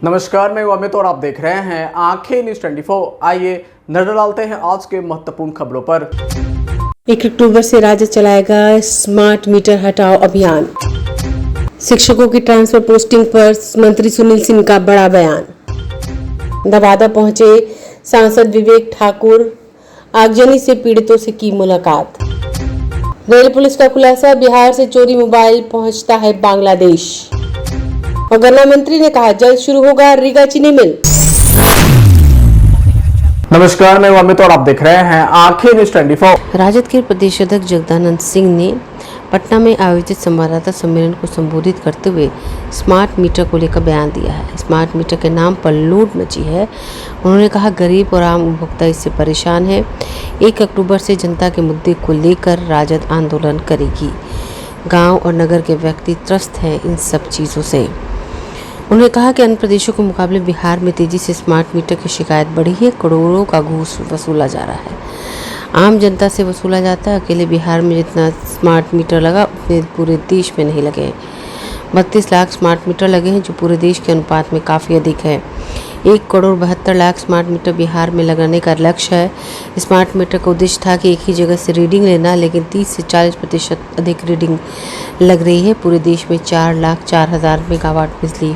नमस्कार, मैं अमित और आप देख रहे हैं आंखें न्यूज 24। आइए नजर डालते हैं आज के महत्वपूर्ण खबरों पर। 1 अक्टूबर से राज्य चलाएगा स्मार्ट मीटर हटाओ अभियान। शिक्षकों की ट्रांसफर पोस्टिंग पर मंत्री सुनील सिंह का बड़ा बयान। नवादा पहुंचे सांसद विवेक ठाकुर, आगजनी से पीड़ितों से की मुलाकात। रेल पुलिस का खुलासा, बिहार से चोरी मोबाइल पहुंचता है बांग्लादेश। और गन्ना मंत्री ने कहा जल्द शुरू होगा रीगा चीनी मिल। नमस्कार, मैं अमित और आप देख रहे हैं आंखें न्यूज 24। राजद के प्रदेश अध्यक्ष जगदानंद सिंह ने पटना में आयोजित संवाददाता सम्मेलन को संबोधित करते हुए स्मार्ट मीटर को लेकर बयान दिया है। स्मार्ट मीटर के नाम पर लूट मची है। उन्होंने कहा गरीब और आम उपभोक्ता इससे परेशान है। 1 अक्टूबर से जनता के मुद्दे को लेकर राजद आंदोलन करेगी। गांव और नगर के व्यक्ति त्रस्त हैं इन सब चीज़ों से। उन्होंने कहा कि अन्य प्रदेशों के मुकाबले बिहार में तेजी से स्मार्ट मीटर की शिकायत बढ़ी है। करोड़ों का घूस वसूला जा रहा है, आम जनता से वसूला जाता है। अकेले बिहार में जितना स्मार्ट मीटर लगा उतने पूरे देश में नहीं लगे। 32 लाख स्मार्ट मीटर लगे हैं, जो पूरे देश के अनुपात में काफ़ी अधिक है। 1,72,00,000 स्मार्ट मीटर बिहार में लगाने का लक्ष्य है। स्मार्ट मीटर का उद्देश्य था कि एक ही जगह से रीडिंग लेना, लेकिन 30 से 40% अधिक रीडिंग लग रही है। पूरे देश में 4,04,000 मेगावाट बिजली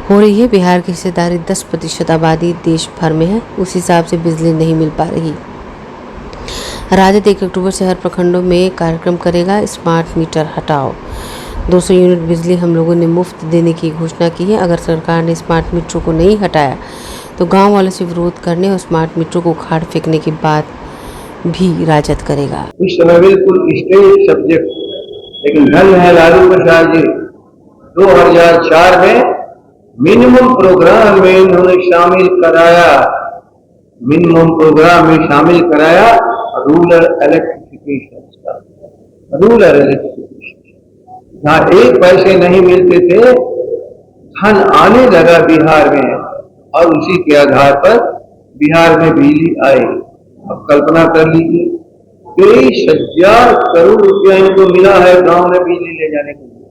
हो रही है। बिहार की हिस्सेदारी 10% आबादी देश भर में है, उस हिसाब से बिजली नहीं मिल पा रही। राजद 1 अक्टूबर से हर प्रखंडों में कार्यक्रम करेगा स्मार्ट मीटर हटाओ। 200 यूनिट बिजली हम लोगों ने मुफ्त देने की घोषणा की है। अगर सरकार ने स्मार्ट मीटरों को नहीं हटाया तो गांव वालों से विरोध करने और स्मार्ट मीटरों को उखाड़ फेंकने की बात भी राजद करेगा। इस समय बिल्कुल स्टेट सब्जेक्ट, लेकिन धन है लालू प्रसाद जी। 2004 में मिनिमम प्रोग्राम में इन्होंने शामिल कराया रूरल इलेक्ट्रिफिकेशन का। जहाँ 1 पैसे नहीं मिलते थे, धन आने लगा बिहार में, और उसी के आधार पर बिहार में बिजली आई। अब कल्पना कर लीजिए, 23,000 करोड़ रुपया इनको मिला है गांव में बिजली ले जाने के लिए।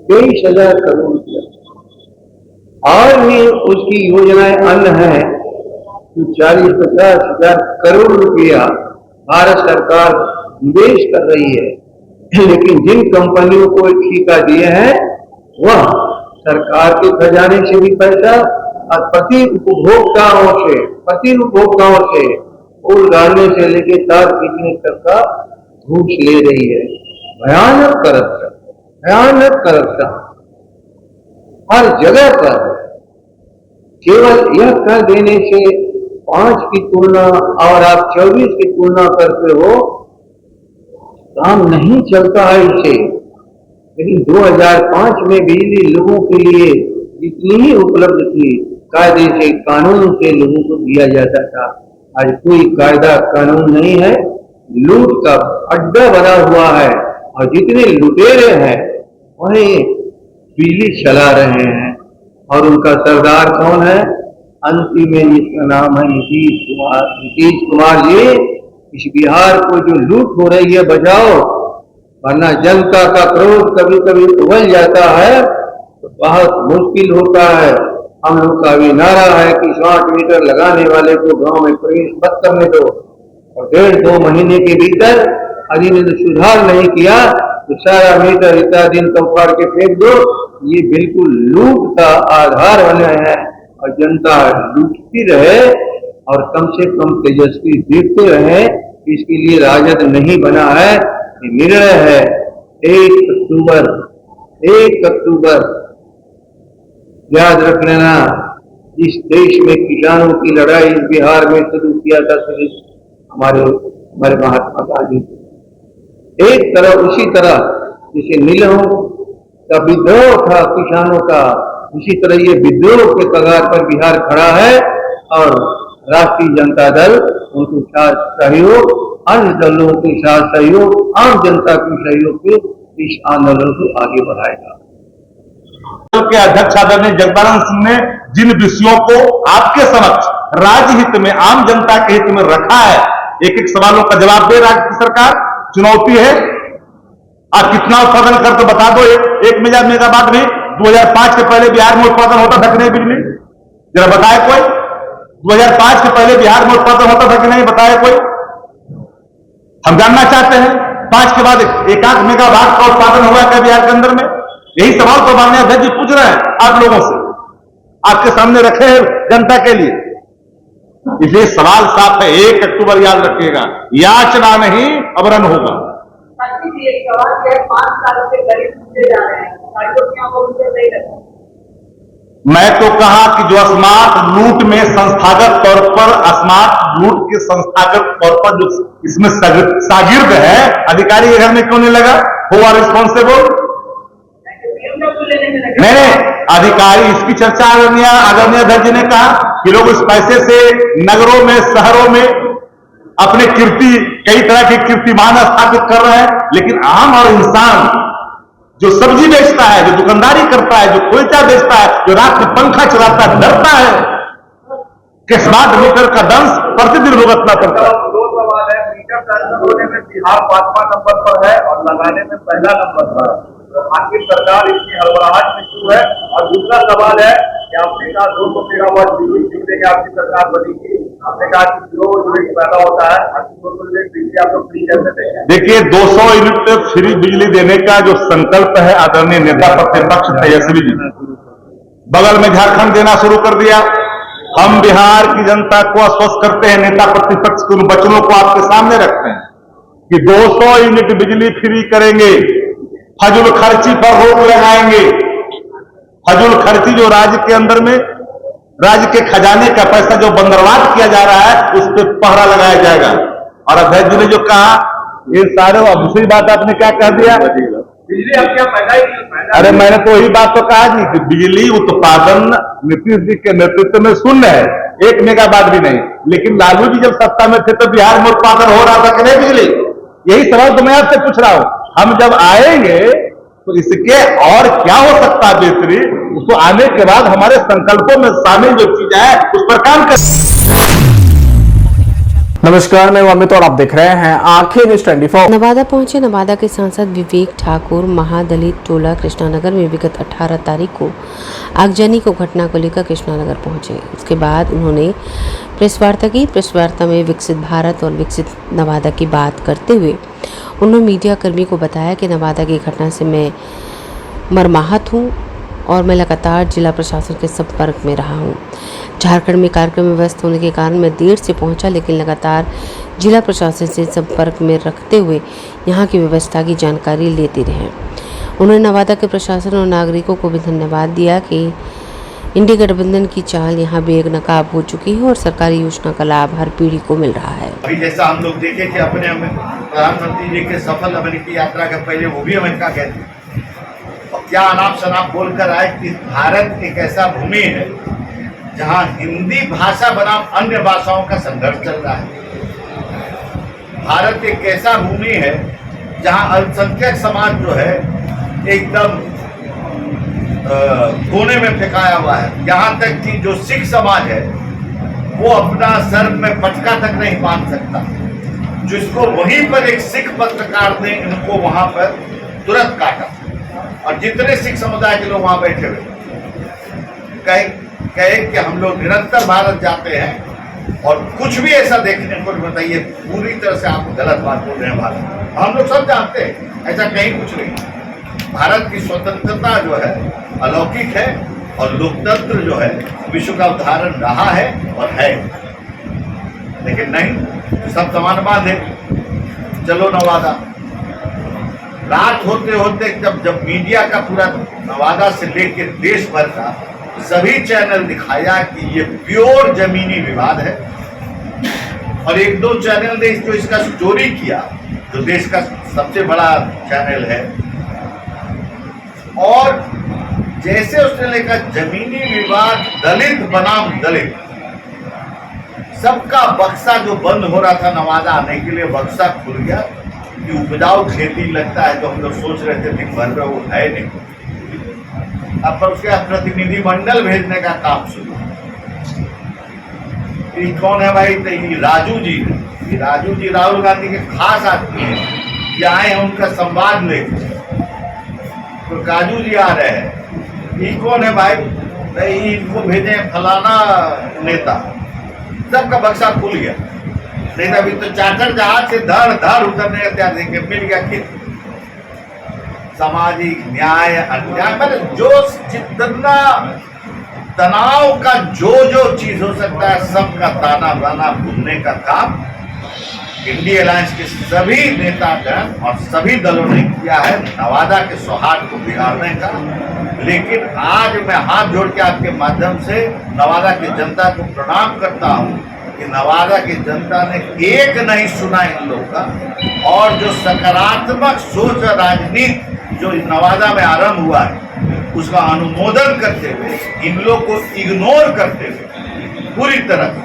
23,000 करोड़ रुपया। और भी उसकी योजनाएं अन्य हैं, जो 40-50 हजार करोड़ रुपया भारत सरकार निवेश कर रही है। लेकिन जिन कंपनियों को ठेका दिए हैं, वह सरकार के खजाने से भी पैसा और प्रति उपभोक्ताओं से फूल डालने से लेके तार खींचने तक का घूस ले रही है। भयानक करप्शन हर जगह पर। केवल यह कर देने से 5 की तुलना और आप 24 की तुलना करते हो, काम नहीं चलता है इससे। लेकिन 2005 में बिजली लोगों के लिए जितनी ही उपलब्ध थी, कायदे से कानून से लोगों को दिया जाता था। आज कोई कायदा कानून नहीं है, लूट का अड्डा बना हुआ है, और जितने लुटेरे हैं वही बिजली चला रहे हैं। और उनका सरदार कौन है? अंतिम में जिसका नाम है नीतीश कुमार जी। इस बिहार को जो लूट हो रही है बचाओ, वरना जनता का क्रोध कभी कभी उबल जाता है तो बहुत मुश्किल होता है। हम लोग का भी नारा है कि स्मार्ट मीटर लगाने वाले को गांव में प्रवेश मत करने दो, और 1.5-2 महीने के भीतर यदि इन्होंने सुधार नहीं किया तो सारा मीटर इतना दिन तो फाड़ के फेंक दो। ये बिल्कुल लूट का आधार बने हैं, और जनता लूटती रहे और कम से कम तेजस्वी देखते रहे। इसके लिए राजद नहीं बना है, निर्णय है 1 अक्टूबर याद रख लेना। इस देश में किसानों की लड़ाई बिहार में शुरू किया था हमारे महात्मा गांधी। एक तरह उसी तरह जैसे नीलों का विद्रोह था किसानों का, उसी तरह ये विद्रोह के कगार पर बिहार खड़ा है। और राष्ट्रीय जनता दल उनके साथ सहयोग, अन्य दलों के साथ सहयोग, आम जनता के सहयोग से इस आंदोलन को आगे बढ़ाएगा। के अध्यक्ष आदरणीय जगदानंद सिंह ने जिन विषयों को आपके समक्ष राज्य हित में, आम जनता के हित में रखा है, एक सवालों का जवाब दे राज्य सरकार। चुनौती है, आप कितना उत्पादन करते बता दो। 1 मेगावाट में 2005 के पहले बिहार में उत्पादन होता था कि नहीं बिजली? जरा बताए कोई। 2005 के पहले बिहार में उत्पादन होता था कि नहीं? बताए कोई। हम जानना चाहते हैं 5 के बाद 1 मेगावाट का उत्पादन हुआ क्या बिहार के अंदर में? यही सवाल तो माननीय अध्यक्ष जी पूछ रहे हैं आप लोगों से, आपके सामने रखे हैं जनता के लिए। इसलिए सवाल साफ है, 1 अक्टूबर याद रखिएगा, याचना नहीं अवरण होगा। एक सवाल है, 5 सालों से गरीब पूछे जा रहे हैं, नहीं लगता। मैं तो कहा कि जो स्मार्ट लूट में संस्थागत तौर पर, स्मार्ट लूट के संस्थागत तौर पर जो इसमें शागिर्द है, अधिकारी के घर में क्यों नहीं लगा? Who are responsible? नहीं, अधिकारी, इसकी चर्चा आदरणीय अध्यक्ष जी ने कहा कि लोग इस पैसे से नगरों में, शहरों में अपने कई तरह के कीर्तिमान स्थापित कर रहे हैं, लेकिन आम और इंसान जो सब्जी बेचता है, जो दुकानदारी करता है, जो खोलचा बेचता है, जो रात में पंखा चलाता है, डरता है कि स्मार्ट मीटर का दंश प्रतिदिन भुगतना पड़ता है। 2 सवाल है, मीटर चालू होने में बिहार 5वां नंबर पर है और लगाने में पहला नंबर पर है। आखिर सरकार इतनी हड़बड़ाहट में क्यों है? और दूसरा सवाल है कि आपने कहा 200 मेगावाट बिजली खरीदने की आपकी सरकार बनेगी, आपने कहा कि जो यूनिट पैदा होता है 200 यूनिट बिजली आप लोग फ्री कैसे देंगे? देखिए, 200 यूनिट फ्री बिजली देने का जो संकल्प है आदरणीय नेता प्रतिपक्ष तेजस्वी जी, बगल में झारखंड देना शुरू कर दिया। हम बिहार की जनता को आश्वस्त करते हैं, नेता प्रतिपक्ष के उन वचनों को आपके सामने रखते हैं कि 200 यूनिट बिजली फ्री करेंगे, फजूल खर्ची पर रोक लगाएंगे। फजूल खर्ची जो राज्य के अंदर में, राज्य के खजाने का पैसा जो बंदरवाट किया जा रहा है, उस पर पहरा लगाया जाएगा। और अध्यक्ष जी ने जो कहा, ये सारे, अब दूसरी बात आपने क्या कह दिया? बिजली अब क्या पैदा ही नहीं। अरे मैंने तो वही बात तो कहा जी कि बिजली उत्पादन नीतीश जी के नेतृत्व में शून्य है, 1 मेगावाट भी नहीं। लेकिन लालू जी जब सत्ता में थे तो बिहार में उत्पादन हो रहा था कि नहीं बिजली? यही सवाल तो मैं आपसे पूछ रहा हूं। हम जब आएंगे तो इसके और क्या हो सकता है बेहतरी, उसको आने के बाद हमारे संकल्पों में शामिल जो चीज है उस पर काम कर। नमस्कार, मैं अमित और आप देख रहे हैं आंखें न्यूज 24। नवादा पहुंचे नवादा के सांसद विवेक ठाकुर महादलित टोला कृष्णानगर में विगत 18 तारीख को आगजनी को घटना को लेकर कृष्णानगर पहुंचे। उसके बाद उन्होंने प्रेस वार्ता की। प्रेस वार्ता में विकसित भारत और विकसित नवादा की बात करते हुए उन्होंने मीडिया कर्मी को बताया कि नवादा की घटना से मैं मर्माहत हूँ और मैं लगातार जिला प्रशासन के संपर्क में रहा हूँ। झारखंड में कार्यक्रम में व्यस्त होने के कारण मैं देर से पहुँचा, लेकिन लगातार जिला प्रशासन से संपर्क में रखते हुए यहाँ की व्यवस्था की जानकारी लेते रहे। उन्होंने नवादा के प्रशासन और नागरिकों को भी धन्यवाद दिया कि इंडी गठबंधन की चाल यहाँ बेनकाब हो चुकी है और सरकारी योजना का लाभ हर पीढ़ी को मिल रहा है। अभी जैसा हम लोग देखे कि अपने प्रधानमंत्री जी के सफल अमेरिकी यात्रा के पहले वो भी अमेरिका गए थे और क्या अनाप शनाप बोलकर आए कि भारत एक ऐसा भूमि है जहाँ हिंदी भाषा बनाम अन्य भाषाओं का संघर्ष चल रहा है। भारत एक ऐसा भूमि है जहाँ अल्पसंख्यक समाज जो है एकदम कोने में फेंकाया हुआ है। यहाँ तक कि जो सिख समाज है वो अपना सर में पटका तक नहीं बांध सकता, जिसको वहीं पर एक सिख पत्रकार ने इनको वहां पर तुरंत काटा और जितने सिख समुदाय के लोग वहां बैठे हुए कहे कि हम लोग निरंतर भारत जाते हैं और कुछ भी ऐसा देखने को नहीं बताइए, पूरी तरह से आप गलत बात बोल रहे हैं। भारत हम लोग सब जानते हैं ऐसा कहीं कुछ नहीं। भारत की स्वतंत्रता जो है अलौकिक है और लोकतंत्र जो है विश्व का उदाहरण रहा है और है, लेकिन नहीं, सब समानवाद है। चलो नवादा, रात होते होते जब मीडिया का पूरा नवादा से लेकर देश भर का सभी चैनल दिखाया कि ये प्योर जमीनी विवाद है और 1-2 चैनल ने जो इसका स्टोरी किया, जो देश का सबसे बड़ा चैनल है, और जैसे उसने लिखा जमीनी विवाद दलित बनाम दलित, सबका बक्सा जो बंद हो रहा था नवादा आने के लिए बक्सा खुल गया कि उपजाऊ खेती लगता है तो हम लोग सोच रहे थे दिन भर में, वो है नहीं। अब पर उसके प्रतिनिधि मंडल भेजने का काम शुरू। ये कौन है भाई? तो ये राजू जी, ये राजू जी राहुल गांधी के खास आदमी है, ये आए हैं उनका संवाद लेकर। तो काजू जी आ रहे हैं ये कौन है भाई, नहीं इनको भेजे फलाना नेता, सबका बक्सा खुल गया। नहीं तो अभी तो चार्टर जहाज से धड़ धड़ उतरने का तैयार देखे मिल गया खेती। सामाजिक न्याय अन्याय मतलब जो जितना तनाव का जो चीज हो सकता है सबका ताना बाना भूलने का काम इंडिया अलायंस के सभी नेतागण और सभी दलों ने किया है नवादा के सौहार्द को बिगाड़ने का। लेकिन आज मैं हाथ जोड़ के आपके माध्यम से नवादा की जनता को प्रणाम करता हूं कि नवादा की जनता ने एक नहीं सुना इन लोगों का, और जो सकारात्मक सोच और राजनीति जो नवादा में आरंभ हुआ है उसका अनुमोदन करते हुए इन लोग को इग्नोर करते हुए पूरी तरह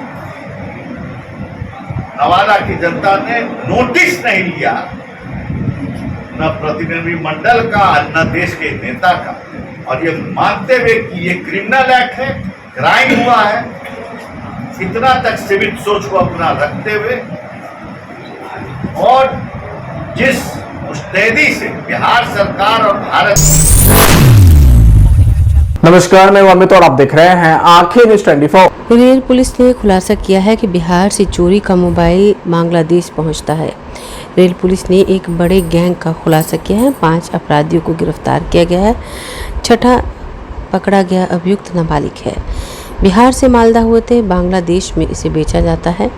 नवादा की जनता ने नोटिस नहीं लिया, न प्रतिनिधि मंडल का न देश के नेता का, और ये मानते हुए कि ये क्रिमिनल एक्ट है, क्राइम हुआ है, इतना तक सीमित सोच को अपना रखते हुए और जिस मुस्तैदी से बिहार सरकार और भारत। नमस्कार, मैं अमित और आप देख रहे हैं आंखें न्यूज 24। रेल पुलिस ने खुलासा किया है कि बिहार से चोरी का मोबाइल बांग्लादेश पहुंचता है। रेल पुलिस ने एक बड़े गैंग का खुलासा किया है। 5 अपराधियों को गिरफ्तार किया गया है। छठा पकड़ा गया अभियुक्त नाबालिग है। बिहार से मालदा हुए थे, बांग्लादेश में इसे बेचा जाता है।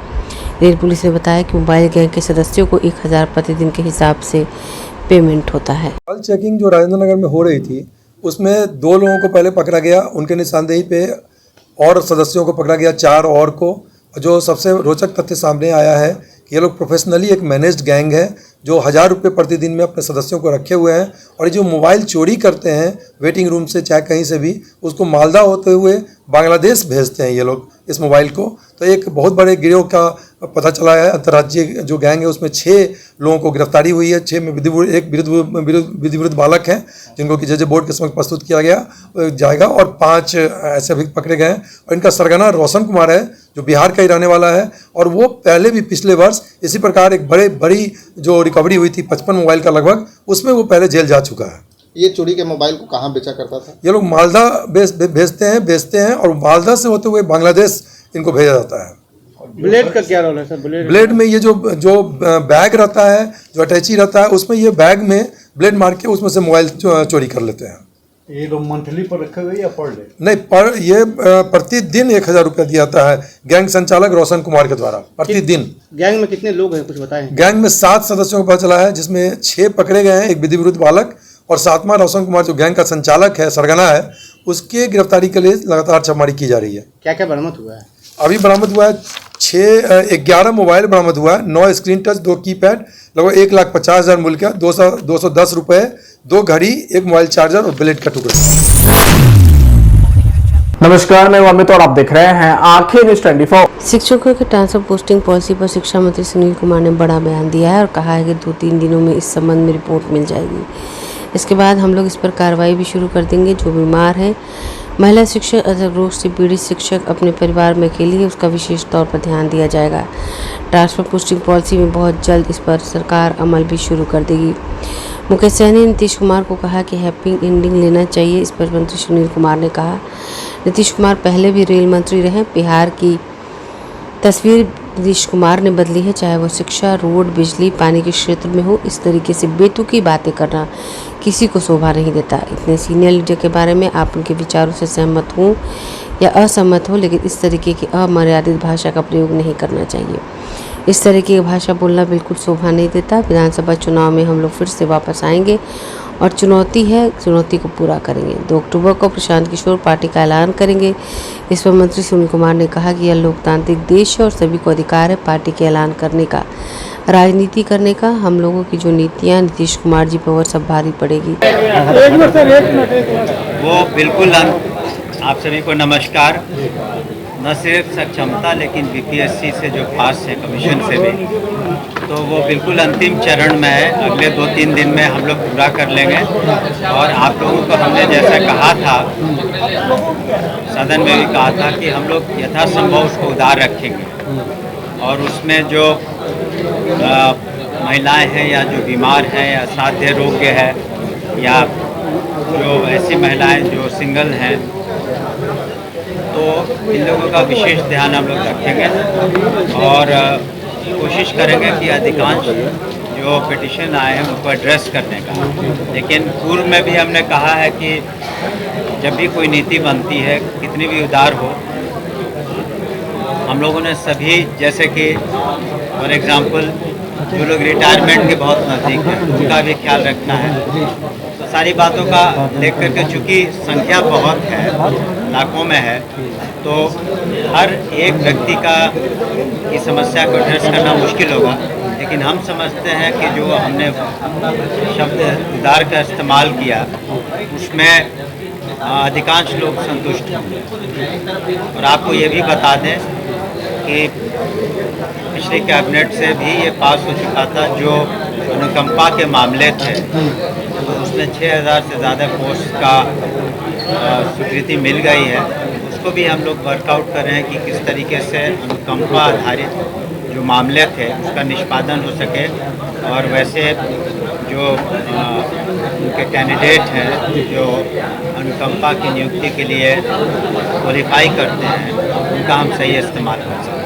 रेल पुलिस ने बताया कि मोबाइल गैंग के सदस्यों को 1000 प्रतिदिन के हिसाब से पेमेंट होता है। मोबाइल चेकिंग जो राजेंद्र नगर में हो रही थी उसमें 2 लोगों को पहले पकड़ा गया, उनके निशानदेही पे और सदस्यों को पकड़ा गया 4 और को। जो सबसे रोचक तथ्य सामने आया है कि ये लोग प्रोफेशनली एक मैनेज्ड गैंग है जो 1000 रुपये प्रतिदिन में अपने सदस्यों को रखे हुए हैं, और ये जो मोबाइल चोरी करते हैं वेटिंग रूम से चाहे कहीं से भी, उसको मालदा होते हुए बांग्लादेश भेजते हैं ये लोग इस मोबाइल को। तो एक बहुत बड़े गिरोह का पता चला है। अंतर्राज्यीय जो गैंग है उसमें 6 लोगों को गिरफ्तारी हुई है। 6 में एक विधि विरुद्ध बालक हैं जिनको कि जज बोर्ड के समक्ष प्रस्तुत किया गया जाएगा, और 5 ऐसे भी पकड़े गए हैं। और इनका सरगना रोशन कुमार है जो बिहार का ही रहने वाला है, और वो पहले भी पिछले वर्ष इसी प्रकार एक बड़ी जो रिकवरी हुई थी 55 मोबाइल का लगभग, उसमें वो पहले जेल जा चुका है। ये चोरी के मोबाइल को कहाँ बेचा करता था? ये लोग मालदा बेचते हैं और मालदा से होते हुए बांग्लादेश इनको भेजा जाता है। ब्लेड का क्या रोल है सर? ब्लेड में ये जो बैग रहता है, जो अटैची रहता है, उसमें ये बैग में ब्लेड मार के उसमें से मोबाइल चोरी कर लेते हैं। ये लोग मंथली पर रखे हुए या पर डे? नहीं, पर ये प्रतिदिन 1000 रुपया दिया जाता है गैंग संचालक रोशन कुमार के द्वारा प्रतिदिन। गैंग में कितने लोग हैं, कुछ बताएं? गैंग में 7 सदस्यों को पता चला है, जिसमें 6 पकड़े गए हैं, एक विधि विरुद्ध बालक, और 7वां रोशन कुमार जो गैंग का संचालक है, सरगना है, उसके गिरफ्तारी के लिए लगातार छापेमारी की जा रही है। क्या क्या बरामद हुआ है? अभी बरामद हुआ है 11 मोबाइल बरामद हुआ है, 9 स्क्रीन टच, 2 कीपैड, लगभग 1,50,000 मूल्य का, 210 रुपए, 2 घड़ी, 1 मोबाइल चार्जर और ब्लेड का टुकड़ा। नमस्कार, मैं अमित और आप देख रहे हैं आंखें न्यूज 24। शिक्षकों के ट्रांसफर पोस्टिंग पॉलिसी पर शिक्षा मंत्री सुनील कुमार ने बड़ा बयान दिया है और कहा है कि 2-3 दिनों में इस संबंध में रिपोर्ट मिल जाएगी। इसके बाद हम लोग इस पर कार्रवाई भी शुरू कर देंगे। जो बीमार है, महिला शिक्षक, अधर रोग से पीड़ित शिक्षक अपने परिवार में अकेली है, उसका विशेष तौर पर ध्यान दिया जाएगा। ट्रांसफर पोस्टिंग पॉलिसी में बहुत जल्द इस पर सरकार अमल भी शुरू कर देगी। मुकेश सहनी ने नीतीश कुमार को कहा कि हैप्पी एंडिंग लेना चाहिए। इस पर मंत्री सुनील कुमार ने कहा, नीतीश कुमार पहले भी रेल मंत्री रहे, बिहार की तस्वीर नीतीश कुमार ने बदली है, चाहे वो शिक्षा, रोड, बिजली, पानी के क्षेत्र में हो। इस तरीके से बेतुकी बातें करना किसी को शोभा नहीं देता। इतने सीनियर लीडर के बारे में आप उनके विचारों से सहमत हों या असहमत हो, लेकिन इस तरीके की अमर्यादित भाषा का प्रयोग नहीं करना चाहिए। इस तरीके की भाषा बोलना बिल्कुल शोभा नहीं देता। विधानसभा चुनाव में हम लोग फिर से वापस आएंगे और चुनौती है, चुनौती को पूरा करेंगे। 2 अक्टूबर को प्रशांत किशोर पार्टी का ऐलान करेंगे। इस पर मंत्री सुनील कुमार ने कहा कि यह लोकतांत्रिक देश है और सभी को अधिकार है पार्टी के ऐलान करने का, राजनीति करने का। हम लोगों की जो नीतियाँ नीतीश कुमार जी पर, वह सब भारी पड़ेगी। वो बिल्कुल आप सभी को नमस्कार। न सिर्फ सक्षमता लेकिन बीपीएससी से जो पास है कमीशन से भी, तो वो बिल्कुल अंतिम चरण में है। अगले 2-3 दिन में हम लोग पूरा कर लेंगे। और आप लोगों को हमने जैसा कहा था, सदन में भी कहा था कि हम लोग यथासंभव उसको उदार रखेंगे, और उसमें जो महिलाएं हैं या जो बीमार हैं या असाध्य रोग है या जो ऐसी महिलाएं जो सिंगल हैं, तो इन लोगों का विशेष ध्यान हम लोग रखेंगे और कोशिश करेंगे कि अधिकांश जो पिटिशन आए हैं उनको एड्रेस करने का। लेकिन पूर्व में भी हमने कहा है कि जब भी कोई नीति बनती है, कितनी भी उदार हो, हम लोगों ने सभी, जैसे कि फॉर एग्ज़ाम्पल जो लोग रिटायरमेंट के बहुत नज़दीक हैं उनका भी ख्याल रखना है। तो सारी बातों का देख करके, चूँकि संख्या बहुत है, लाखों में है, तो हर एक व्यक्ति की समस्या को एड्रेस करना मुश्किल होगा। लेकिन हम समझते हैं कि जो हमने शब्द उदार का इस्तेमाल किया उसमें अधिकांश लोग संतुष्ट होंगे। और आपको ये भी बता दें कि पिछले कैबिनेट से भी ये पास हो चुका था, जो अनुकंपा के मामले थे, तो उसमें 6000 से ज़्यादा पोस्ट का स्वीकृति मिल गई है। उसको भी हम लोग वर्कआउट कर रहे हैं कि किस तरीके से अनुकंपा आधारित जो मामले थे उसका निष्पादन हो सके। और वैसे जो उनके कैंडिडेट हैं जो अनुकंपा की नियुक्ति के लिए क्वालिफाई करते हैं, उनका हम सही इस्तेमाल कर सकें।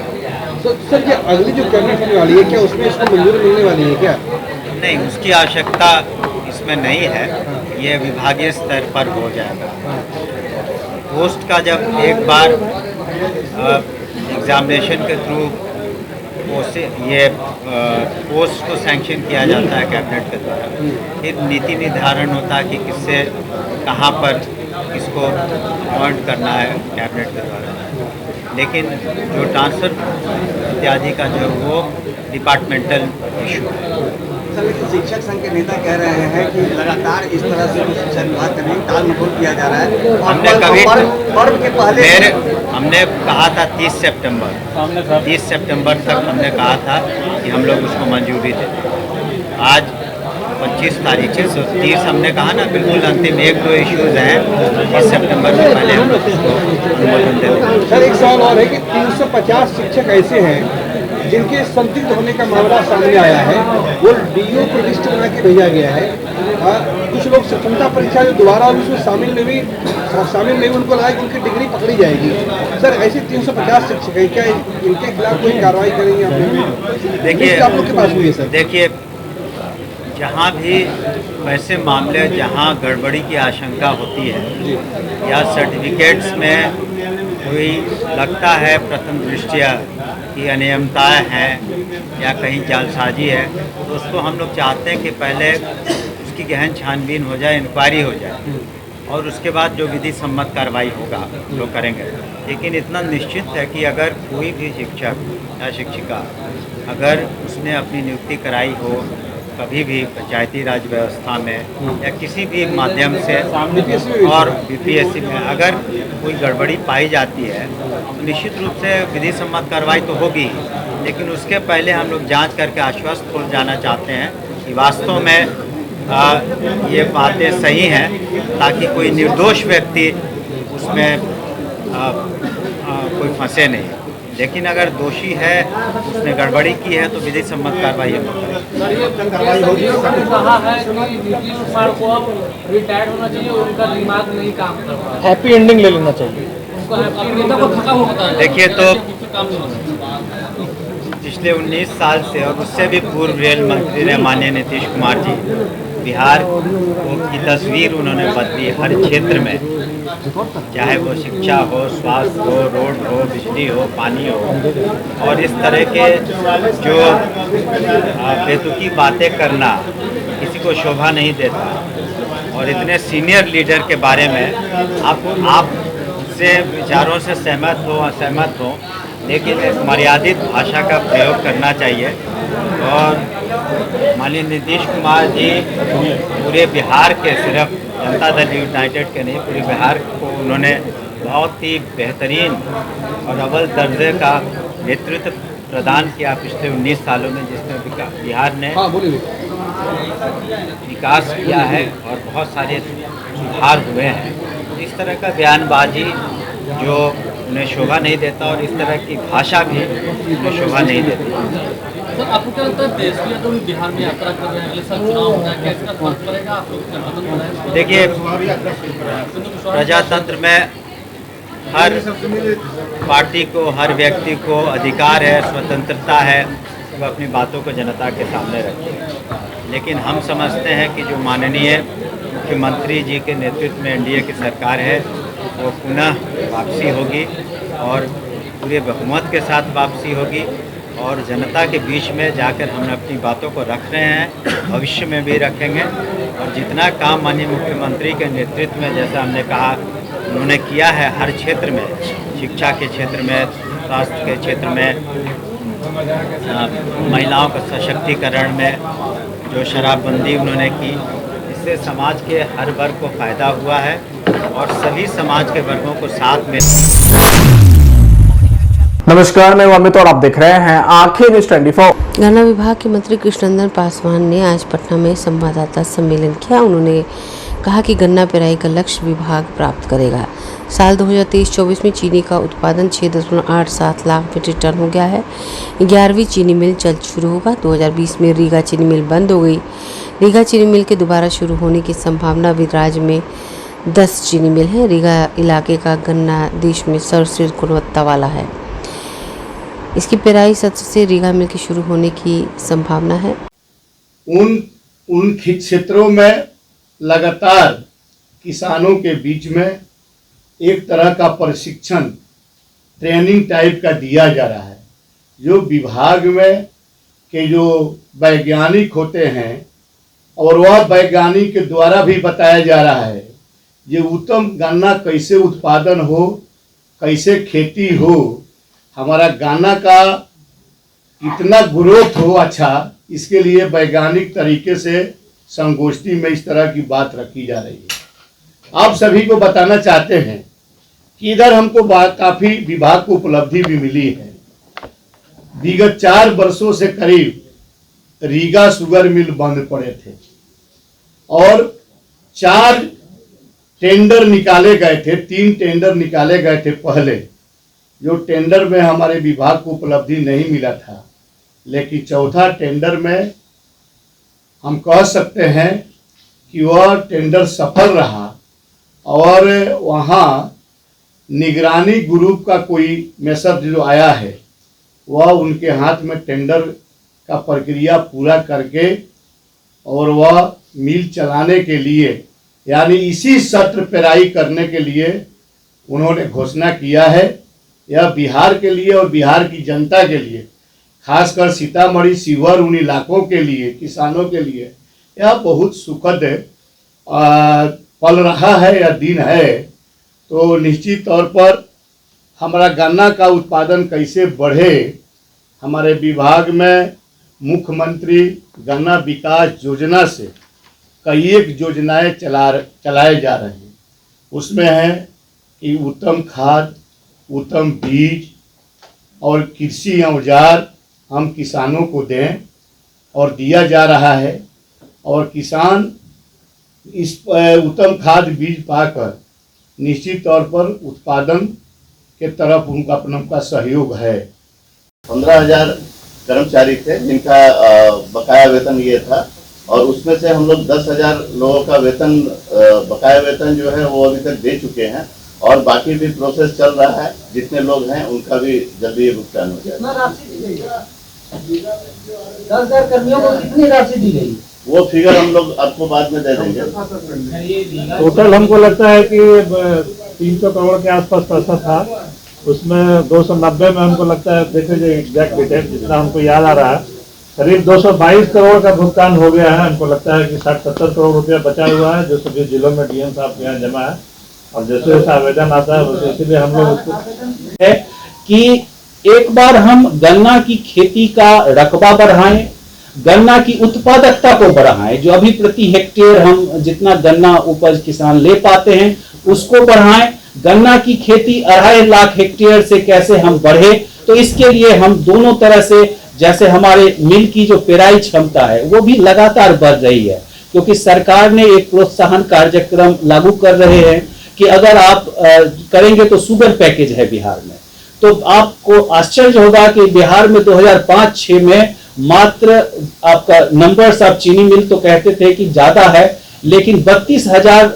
तो सर, ये अगली जो कैबिनेट होने वाली है, क्या उसमें इसको मंजूरी मिलने वाली है क्या? नहीं, उसकी आवश्यकता इसमें नहीं है, ये विभागीय स्तर पर हो जाएगा। पोस्ट का जब एक बार एग्जामिनेशन के थ्रू ये पोस्ट को सैंक्शन किया जाता है कैबिनेट के द्वारा, फिर नीति निर्धारण होता है कि किससे कहाँ पर किसको अपॉइंट करना है कैबिनेट के द्वारा। लेकिन जो ट्रांसफ़र इत्यादि का जो वो डिपार्टमेंटल इशू है। सर, लेकिन शिक्षक संघ के नेता कह रहे हैं कि लगातार इस तरह से शिक्षा विभाग का टाल मटोल किया जा रहा है। हमने कभी पर्व के पहले हमने कहा था 30 सितंबर तक हमने कहा था कि हम लोग उसको मंजूरी दें। आज 25 तारीख है, 30 हमने कहा ना, बिल्कुल अंतिम 1-2 इश्यूज़ हैं, 30 सितंबर से पहले हम लोग उसको अनुमोदन दें। सर, एक सवाल और है कि 350 शिक्षक ऐसे हैं जिनके संदिग्ध होने का मामला सामने आया है, वो डीओ को लिस्ट बना के भेजा गया है। कुछ लोग सक्षमता परीक्षा जो दोबारा उसमें शामिल नहीं, उनको लगा कि उनकी डिग्री पकड़ी जाएगी। सर, ऐसे 350 शिक्षक हैं, क्या इनके खिलाफ कोई कार्रवाई करेंगे आप? देखिए, आप लोग के पास हुई है सर? देखिए, जहाँ भी वैसे मामले जहाँ गड़बड़ी की आशंका होती है या सर्टिफिकेट्स में कोई लगता है प्रथम दृष्टया कि अनियमितताएँ हैं या कहीं जालसाजी है, तो उसको हम लोग चाहते हैं कि पहले उसकी गहन छानबीन हो जाए, इंक्वायरी हो जाए, और उसके बाद जो विधि सम्मत कार्रवाई होगा लोग करेंगे। लेकिन इतना निश्चित है कि अगर कोई भी शिक्षक या शिक्षिका अगर उसने अपनी नियुक्ति कराई हो कभी भी पंचायती राज व्यवस्था में या किसी भी माध्यम से और बीपीएससी में अगर कोई गड़बड़ी पाई जाती है, तो निश्चित रूप से विधि सम्मत कार्रवाई तो होगी। लेकिन उसके पहले हम लोग जांच करके आश्वस्त हो जाना चाहते हैं कि वास्तव में ये बातें सही हैं, ताकि कोई निर्दोष व्यक्ति उसमें कोई फंसे नहीं। लेकिन अगर दोषी है, उसने गड़बड़ी की है, तो विधि सम्मत कार्रवाई हम लोग करें। कहा है कि नीतीश कुमार को अब रिटायर्ड होना चाहिए, उनका दिमाग नहीं काम कर रहा है, हैप्पी एंडिंग ले लेना चाहिए उनको। नेता को थका होता है। देखिए, तो पिछले 19 साल से और उससे भी पूर्व रेल मंत्री ने माननीय नीतीश कुमार जी बिहार की तस्वीर उन्होंने बदली हर क्षेत्र में, चाहे वो शिक्षा हो, स्वास्थ्य हो, रोड हो, बिजली हो, पानी हो। और इस तरह के जो बेतुकी बातें करना किसी को शोभा नहीं देता। और इतने सीनियर लीडर के बारे में आप से विचारों से सहमत हो असहमत हो, लेकिन एक मर्यादित भाषा का प्रयोग करना चाहिए। और माननीय नीतीश कुमार जी पूरे बिहार के, सिर्फ जनता दल यूनाइटेड के नहीं, पूरे बिहार को उन्होंने बहुत ही बेहतरीन और अव्वल दर्जे का नेतृत्व प्रदान किया पिछले 19 सालों में, जिसमें बिहार ने विकास किया है और बहुत सारे सुधार हुए हैं। इस तरह का बयानबाजी जो उन्हें शोभा नहीं देता और इस तरह की भाषा भी उन्हें शोभा नहीं देती। सर आपको क्या लगता है देश की तो बिहार में यात्रा कर रहे हैं, अगले साल चुनाव होना है, कैसे फर्क पड़ेगा आप लोग गठबंधन बनाए? देखिए, प्रजातंत्र में हर पार्टी को, हर व्यक्ति को अधिकार है, स्वतंत्रता है, वो अपनी बातों को जनता के सामने रखे। लेकिन हम समझते हैं कि जो माननीय मुख्यमंत्री जी के नेतृत्व में एनडीए की सरकार है, वो पुनः वापसी होगी और पूरे बहुमत के साथ वापसी होगी और जनता के बीच में जाकर हम अपनी बातों को रख रहे हैं, भविष्य में भी रखेंगे। और जितना काम माननीय मुख्यमंत्री के नेतृत्व में, जैसा हमने कहा, उन्होंने किया है हर क्षेत्र में, शिक्षा के क्षेत्र में, स्वास्थ्य के क्षेत्र में, महिलाओं का सशक्तिकरण में, जो शराबबंदी उन्होंने की, इससे समाज के हर वर्ग को फ़ायदा हुआ है और सभी समाज के वर्गों को साथ में। नमस्कार, मैं अमित और आप देख रहे हैं आंखें न्यूज़ 24। गन्ना विभाग के मंत्री कृष्णनंदन पासवान ने आज पटना में संवाददाता सम्मेलन किया। उन्होंने कहा कि गन्ना पेराई का लक्ष्य विभाग प्राप्त करेगा। साल 2023-24 में चीनी का उत्पादन 6.87 लाख मीट्रिक टन हो गया है। 11वीं चीनी मिल जल्द शुरू होगा। 2020 में रीगा चीनी मिल बंद हो गई। रीगा चीनी मिल के दोबारा शुरू होने की संभावना। अभी राज्य में 10 चीनी मिल है। रीगा इलाके का गन्ना देश में सर्वश्रेष्ठ गुणवत्ता वाला है। इसकी पेराई सत्र से रीगा मिल के शुरू होने की संभावना है। उन क्षेत्रों में लगातार किसानों के बीच में एक तरह का प्रशिक्षण, ट्रेनिंग टाइप का दिया जा रहा है। जो विभाग में के जो वैज्ञानिक होते हैं और वह वैज्ञानिक के द्वारा भी बताया जा रहा है ये उत्तम गन्ना कैसे उत्पादन हो, कैसे खेती हो, हमारा गन्ना का कितना ग्रोथ हो अच्छा, इसके लिए वैज्ञानिक तरीके से संगोष्ठी में इस तरह की बात रखी जा रही है। आप सभी को बताना चाहते हैं कि इधर हमको काफ़ी विभाग को उपलब्धि भी मिली है। विगत 4 वर्षों से करीब रीगा शुगर मिल बंद पड़े थे और 4 टेंडर निकाले गए थे, 3 टेंडर निकाले गए थे पहले, जो टेंडर में हमारे विभाग को उपलब्धि नहीं मिला था। लेकिन चौथा टेंडर में हम कह सकते हैं कि वह टेंडर सफल रहा और वहाँ निगरानी ग्रुप का कोई मैसेज जो आया है वह उनके हाथ में टेंडर का प्रक्रिया पूरा करके और वह मिल चलाने के लिए, यानी इसी सत्र पेराई करने के लिए उन्होंने घोषणा किया है। यह बिहार के लिए और बिहार की जनता के लिए, खासकर सीतामढ़ी शिवहर उन इलाकों के लिए, किसानों के लिए यह बहुत सुखद पल रहा है या दिन है। तो निश्चित तौर पर हमारा गन्ना का उत्पादन कैसे बढ़े, हमारे विभाग में मुख्यमंत्री गन्ना विकास योजना से कई एक योजनाएं चलाए जा रहे हैं। उसमें है कि उत्तम खाद, उत्तम बीज और कृषि औजार हम किसानों को दें और दिया जा रहा है और किसान इस उत्तम खाद बीज पाकर निश्चित तौर पर उत्पादन के तरफ उनका अपना सहयोग है। 15,000 कर्मचारी थे जिनका बकाया वेतन ये था और उसमें से हम लोग 10,000 लोगों का वेतन, बकाया वेतन जो है वो अभी तक दे चुके हैं और बाकी भी प्रोसेस चल रहा है। जितने लोग हैं उनका भी जल्दी ये भुगतान हो जाएगा। 10,000 कर्मियों को कितनी राशि दी गई? वो फिगर हम लोग आपको बाद में दे देंगे। टोटल हमको लगता है कि 300 करोड़ के आसपास पैसा था। उसमें 290 में हमको लगता है, देखे जो एग्जैक्ट डिटेल जितना हमको याद आ रहा है, करीब 222 करोड़ का भुगतान हो गया है। हमको लगता है कि 60-70 करोड़ रुपया बचा हुआ है जो सभी जिलों में डीएम साहब के यहाँ जमा है और जैसे जैसे आवेदन आता है वैसे इसीलिए हम लोग उसको है कि एक बार हम गन्ना की खेती का रकबा बढ़ाएं, गन्ना की उत्पादकता को बढ़ाएं। जो अभी प्रति हेक्टेयर हम जितना गन्ना उपज किसान ले पाते हैं उसको बढ़ाएं। गन्ना की खेती 2.5 लाख हेक्टेयर से कैसे हम बढ़े, तो इसके लिए हम दोनों तरह से, जैसे हमारे मिल की जो पेराई क्षमता है वो भी लगातार बढ़ रही है, क्योंकि सरकार ने एक प्रोत्साहन कार्यक्रम लागू कर रहे हैं कि अगर आप करेंगे तो शुगर पैकेज है बिहार में, तो आपको आश्चर्य होगा कि बिहार में 2005-6 में मात्र आपका नंबर्स ऑफ चीनी मिल तो कहते थे कि ज्यादा है, लेकिन 32,000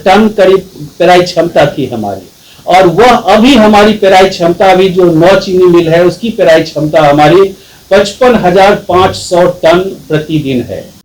टन करीब पेराई क्षमता थी हमारी, और वह अभी हमारी पेराई क्षमता अभी जो 9 चीनी मिल है उसकी पेराई क्षमता हमारी 55,500 टन प्रतिदिन है।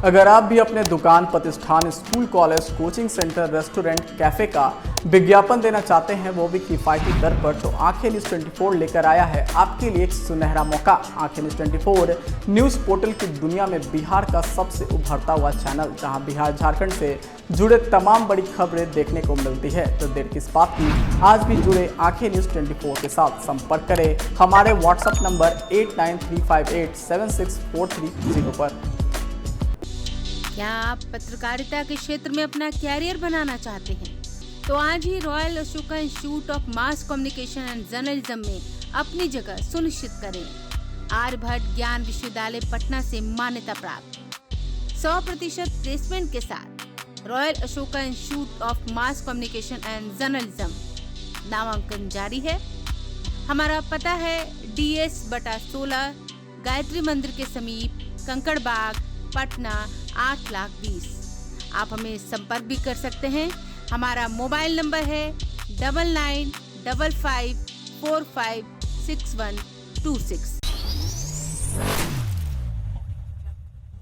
अगर आप भी अपने दुकान, प्रतिष्ठान, school, college, coaching centre, restaurant, cafe का विज्ञापन देना चाहते हैं, वो भी किफायती दर पर, तो आंखें न्यूज़ 24 लेकर आया है आपके लिए एक सुनहरा मौका। आंखें न्यूज़ 24 न्यूज़ पोर्टल की दुनिया में बिहार का सबसे उभरता हुआ चैनल, जहां बिहार झारखंड से जुड़े तमाम बड़ी खबरें देखने को मिलती है। तो देर किस बात की, आज भी जुड़े आंखें न्यूज़ 24 के साथ। संपर्क करें हमारे व्हाट्सएप नंबर 8935876430 पर। क्या आप पत्रकारिता के क्षेत्र में अपना कैरियर बनाना चाहते हैं? तो आज ही royal Ashoka institute of mass communication and journalism में अपनी जगह सुनिश्चित करें। आर्यभट्ट ज्ञान विश्वविद्यालय पटना से मान्यता प्राप्त 100% प्लेसमेंट के साथ royal Ashoka institute of mass communication and journalism नामांकन जारी है। हमारा पता है DS/16 गायत्री मंदिर के समीप, कंकड़ बाग, पटना 8,20,000। आप हमें संपर्क भी कर सकते हैं। हमारा मोबाइल नंबर है 9955456126।